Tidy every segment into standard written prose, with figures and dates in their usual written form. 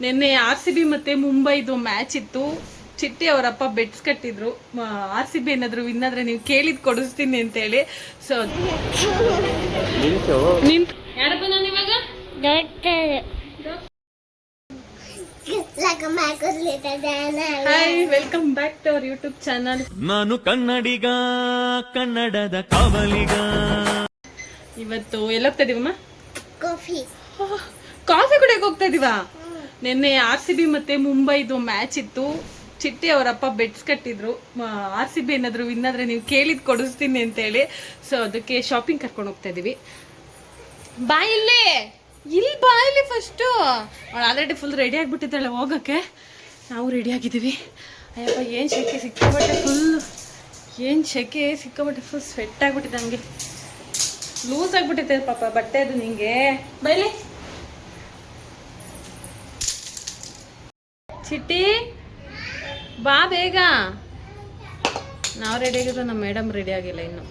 ನಿನ್ನೆ RCB ಮತ್ತೆ ಮುಂಬೈದು match ಇತ್ತು. ಚಿಟ್ಟಿ ಅವರಪ್ಪ ಬೆಟ್ಸ್ ಕಟ್ಟಿದ್ರು, RCB ಏನಾದ್ರು ವಿನ್ ಆದ್ರೆ ನೀವು ಕೇಳಿದ್ ಕೊಡಿಸ್ತೀನಿ ಅಂತ ಹೇಳಿ. ಸೊ ಯಾರಪ್ಪ ನಾನು ಇವಾಗ hi, welcome back to our YouTube channel. ನಾನು ಕನ್ನಡಿಗ, ಕನ್ನಡದ ಕಾವಲಿಗ. ಇವತ್ತು ಎಲ್ಲೋಗ್ತಾ ಇದೀವಮ್ಮ? ಕಾಫಿ ಕುಡಿಯಕ್ಕೆ ಹೋಗ್ತಾ ಇದೀವಾ? ನಿನ್ನೆ RCB ಮತ್ತೆ ಮುಂಬೈದು ಮ್ಯಾಚ್ ಇತ್ತು. ಚಿಟ್ಟಿ ಅವರಪ್ಪ ಬೆಟ್ಸ್ ಕಟ್ಟಿದ್ರು, RCB ಏನಾದ್ರು ವಿನ್ ಆದ್ರೆ ನೀವು ಕೇಳಿದ್ ಕೊಡಿಸ್ತೀನಿ ಅಂತ ಹೇಳಿ. ಸೊ ಅದಕ್ಕೆ ಶಾಪಿಂಗ್ ಕರ್ಕೊಂಡು ಹೋಗ್ತಾ ಇದೀವಿ. ಬಾ ಇಲ್ಲಿ ಬಾ ಇಲ್ಲಿ ಫಸ್ಟು. ಅವಳು ಆಲ್ರೆಡಿ ಫುಲ್ ರೆಡಿ ಆಗಿಬಿಟ್ಟಿದ್ದಾಳೆ ಹೋಗೋಕ್ಕೆ. ನಾವು ರೆಡಿ ಆಗಿದ್ದೀವಿ. ಅಯ್ಯಪ್ಪ ಏನು ಶೆಕೆ ಸಿಕ್ಕಾಬಟ್ಟೆ ಫುಲ್ ಸ್ವೆಟ್ ಆಗಿಬಿಟ್ಟಿದೆ. ಹಂಗೆ ಲೂಸ್ ಆಗಿಬಿಟ್ಟಿದೆ ಪಾಪ ಬಟ್ಟೆ ಅದು. ನಿಂಗೆ ಬೈಲಿ ಚಿಟ್ಟಿ, ಬಾ ಬೇಗ. ನಾವು ರೆಡಿ ಆಗಿದ್ರು, ನಮ್ಮ ಮೇಡಮ್ ರೆಡಿ ಆಗಿಲ್ಲ ಇನ್ನು.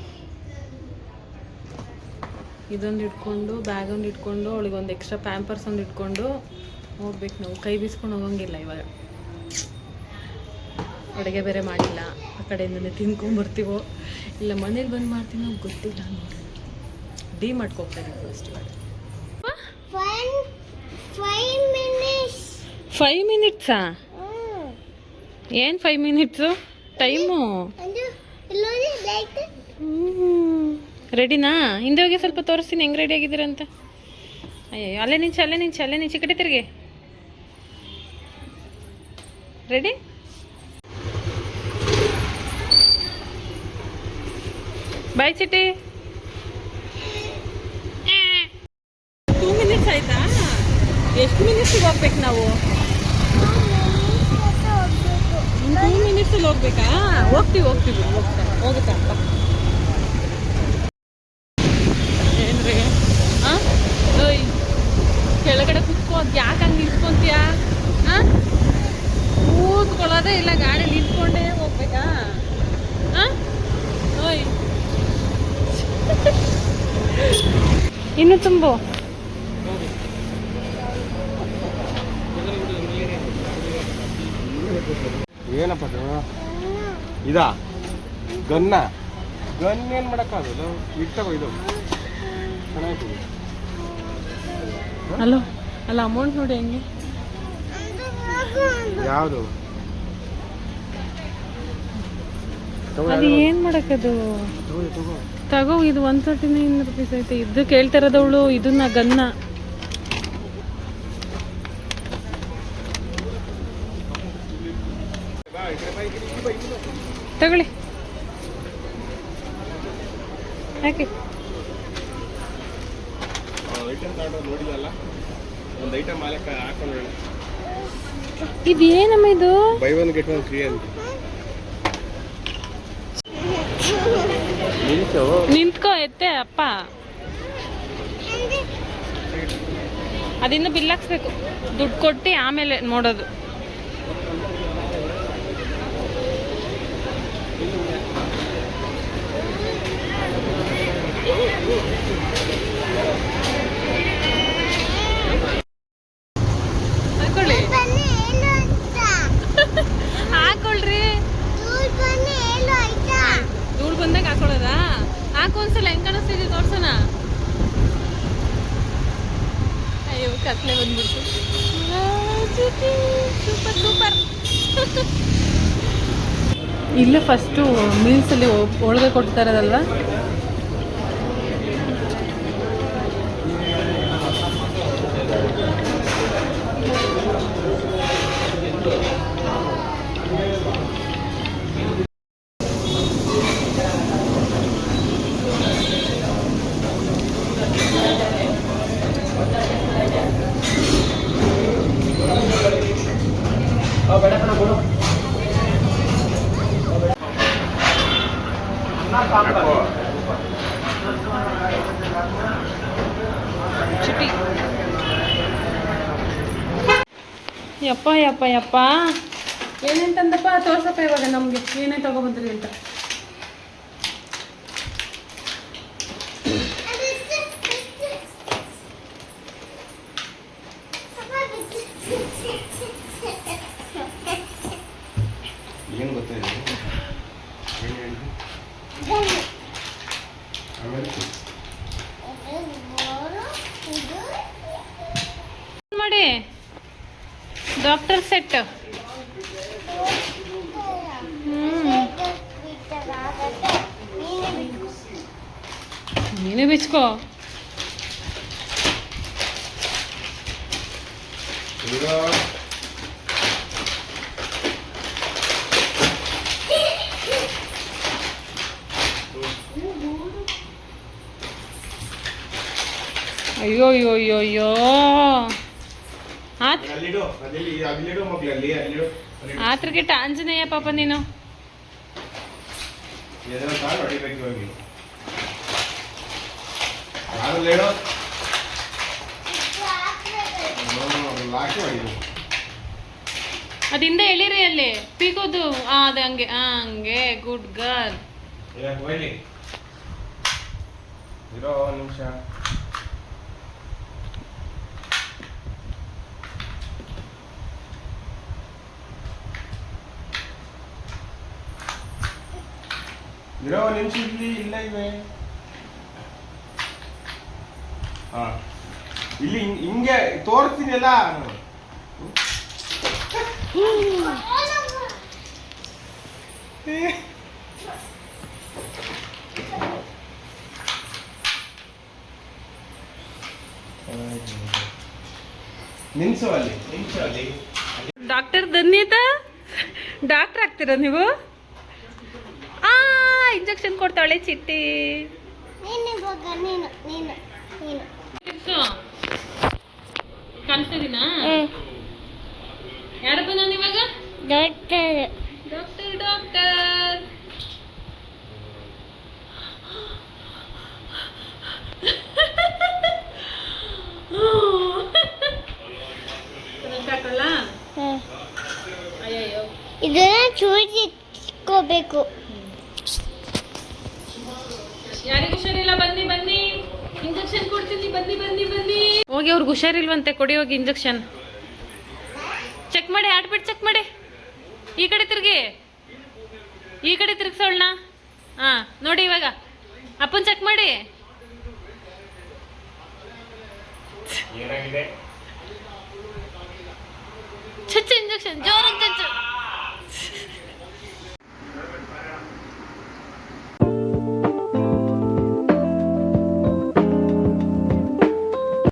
ಇದೊಂದು ಇಟ್ಕೊಂಡು, ಬ್ಯಾಗ್ ಒಂದು ಇಟ್ಕೊಂಡು, ಅವಳಿಗೆ ಒಂದು ಎಕ್ಸ್ಟ್ರಾ ಪ್ಯಾಂಪರ್ಸ್ ಒಂದು ಇಟ್ಕೊಂಡು ಹೋಗ್ಬೇಕು ನಾವು. ಕೈ ಬೀಸ್ಕೊಂಡು ಹೋಗಂಗಿಲ್ಲ ಇವಾಗ. ಅಡುಗೆ ಬೇರೆ ಮಾಡಿಲ್ಲ, ಆ ಕಡೆಯಿಂದನೇ ತಿನ್ಕೊಂಡ್ಬರ್ತೀವೋ ಇಲ್ಲ ಮನೇಲಿ ಬಂದು ಮಾಡ್ತೀನೋ ಗೊತ್ತಿಲ್ಲ. ನೋಡಿ ಡಿ ಮಾಡ್ಕೋಗ್ತಾರೆ ಫಸ್ಟ್. ಇವಾಗ 5 ಮಿನಿಟ್ಸಾ? ಏನು 5 ಮಿನಿಟ್ಸು ಟೈಮು? ರೆಡಿನಾ? ಹಿಂದೆ ಹೋಗಿ ಸ್ವಲ್ಪ ತೋರಿಸ್ತೀನಿ ಹೆಂಗೆ ರೆಡಿ ಆಗಿದ್ದೀರಂತ. ಅಯ್ಯೋ ಅಲ್ಲೇ ನಿಂಚು ಕಡೆ ತಿರ್ಗಿ. ರೆಡಿ? ಬಾಯ್ ಚಿಟ್ಟಿ. 2 ಮಿನಿಟ್ಸ್ ಆಯ್ತಾ? ಎಷ್ಟು ಮಿನಿಟ್ಸಿಗೆ ಹೋಗ್ಬೇಕು ನಾವು? 2 ಮಿನಿಟ್ಸಲ್ಲಿ ಹೋಗ್ಬೇಕಾ? ಹೋಗ್ತೀವಿ ಹೋಗುತ್ತಾ ಅಂತ. ಏನ್ರಿ ಹಾಂ? ಓಯ್ ಕೆಳಗಡೆ ಕುತ್ಕೋದು ಯಾಕೆ ಹಂಗೆ ನಿಂತ್ಕೊಂತೀಯಾ? ಹಾಂ, ಕೂತ್ಕೊಳ್ಳೋದೇ ಇಲ್ಲ, ಗಾಡಿ ನಿಂತ್ಕೊಂಡೇ ಹೋಗ್ಬೇಕಾ? ಹಾಂ ಓಯ್ ಇನ್ನು ತುಂಬು. ಏನಪ್ಪ ಇದಾ ಗನ್ ಏನು ಮಾಡೋಕ್ಕಾಗಲ್ಲ. ಇಟ್ಟವ ಇದು ಚೆನ್ನಾಗಿ. ಅಲ್ಲ ಅಮೌಂಟ್ ನೋಡಿ ಹೆಂಗೆ. ಯಾವುದು ಅದು ಏನು ಮಾಡೋಕ್ಕದು? ತಗೋ, ಇದು 139 ರೂಪೀಸ್ ಐತೆ. ಇದು ಕೇಳ್ತಾ ಇರೋದವಳು ಇದನ್ನ ಗನ್ನ. ತಗೊಳ್ಳಿ, ಯಾಕೆ ಇದೇನಮ್ಮ ಇದು? By one get one free ಅಂತ. ನಿಂತ್ಕೋ ಎತ್ತೆ ಅಪ್ಪ. ಅದಿನ್ನು ಬಿಲ್ ಹಾಕ್ಸ್ಬೇಕು, ದುಡ್ಡು ಕೊಟ್ಟು ಆಮೇಲೆ ನೋಡೋದು. ಹಾಕೊಳ್ರಿ, ಧೂಳು ಬಂದಾಗ ಹಾಕೊಳ್ಳೋದಾ? ಹಾಕು ಒಂದ್ಸಲ ಹೆಂಗ್ ಕಾಣಿಸ್ತಿದೆ ತೋರ್ಸೋಣ. ಅಯ್ಯೋ ಕತ್ಲೆ ಬಂದ್ಬಿಡ್ತು. ಸೂಪರ್. ಇಲ್ಲೇ ಫಸ್ಟು ಮೀಲ್ಸಲ್ಲಿ ಹೋಳಿಗೆ ಕೊಡ್ತಾ ಇರೋದಲ್ವಾ? ಚಿಟ್ಟಿ ಯಪ್ಪ ಏನೇನು ತಂದಪ್ಪ ತೋರ್ಸಪ್ಪ ಇವಾಗ ನಮಗೆ ಏನೇ ತಗೊಬಂದ್ರಿ ಅಂತ. ಏನು ಗೊತ್ತಾಯಿದೆ ಏನು ಹೇಳಿದ್ದು ಆಮೇಲೆ ಮಾಡಿ ಡಾಕ್ಟರ್ ಸೆಟ್. ನೀನೇ ಬಿಚ್ಕೋ. ಈಗ ಅಯ್ಯೋ ಅಯ್ಯೋ ಅಯ್ಯೋ ಅಯ್ಯೋ ಅಲ್ಲಿಡು ಅಲ್ಲಿಡು ಮಗ್ಳು ಅಲ್ಲಿಡು ಆತ್ರಗೆಟ್ಟ ಆಂಜನೇಯ ಪಾಪ ನೀನು. ಎದುರು ಕಾಲು ಹೊಡಿಬೇಕು ಹೋಗಿ ಯಾರಲ್ಲೇಳು ಲಾಕಿ ಹೊಡಿಬೇಕು. ಅದಿಂದ ಎಳೀರಿ ಅಲ್ಲಿ ಪೀಕೋದು. ಅದು ಹಂಗೆ ಹಂಗೆ ಗುಡ್ ಗರ್ಲ್. ಹೋಗ್ಲಿ ಇರೋ ಒಂದು ನಿಮಿಷ. ಇರೋ ಒಂದು ನಿಮಿಷ ಇಲ್ಲಿ ಇಲ್ಲ ಇವೆ. ಹಾ ಇಲ್ಲಿ ಹಿಂಗೆ ತೋರಿಸ್ತೀನಿ ಎಲ್ಲ. ನಿಲ್ಸು ಅಲ್ಲಿ ಡಾಕ್ಟರ್ ಧನ್ಯತಾ ಡಾಕ್ಟರ್ ಆಗ್ತೀರಾ ನೀವು? ಇಂಜೆಕ್ಷನ್ ಕೊಡ್ತಾಳೆ ಚಿಟ್ಟಿ. ಕಾಣಿಸ್ತಿದ್ದೀನಾ? ಯಾರಪ್ಪ ನಾನು ಇವಾಗ? Doctor doctor doctor. ಹಾಕಲ್ಲ ಅಯ್ಯಯ್ಯೋ ಇದನ್ನ ಚೂಚಿಟ್ಕೋಬೇಕು. ಯಾರಿಗೂ ಹುಷಾರಿಲ್ಲ ಬನ್ನಿ ಬನ್ನಿ ಇಂಜೆಕ್ಷನ್ ಕೊಡ್ತೀನಿ ಬನ್ನಿ ಬನ್ನಿ ಬನ್ನಿ. ಹೋಗಿ ಅವ್ರಿಗೆ ಹುಷಾರಿಲ್ವಂತೆ, ಕೊಡಿ ಹೋಗಿ ಇಂಜೆಕ್ಷನ್. ಚೆಕ್ ಮಾಡಿ ಹಾರ್ಟ್ ಚೆಕ್ ಮಾಡಿ. ಈ ಕಡೆ ತಿರುಗಿ, ಈ ಕಡೆ ತಿರುಗಿಸೋಳ್ನ. ಹಾ ನೋಡಿ ಇವಾಗ ಅಪ್ಪನ್ ಚೆಕ್ ಮಾಡಿ. ಏನಾಗಿದೆ? ಚಚ್ಚ ಇಂಜೆಕ್ಷನ್ ಜೋರಾಗಿ ಚಚ್ಚು.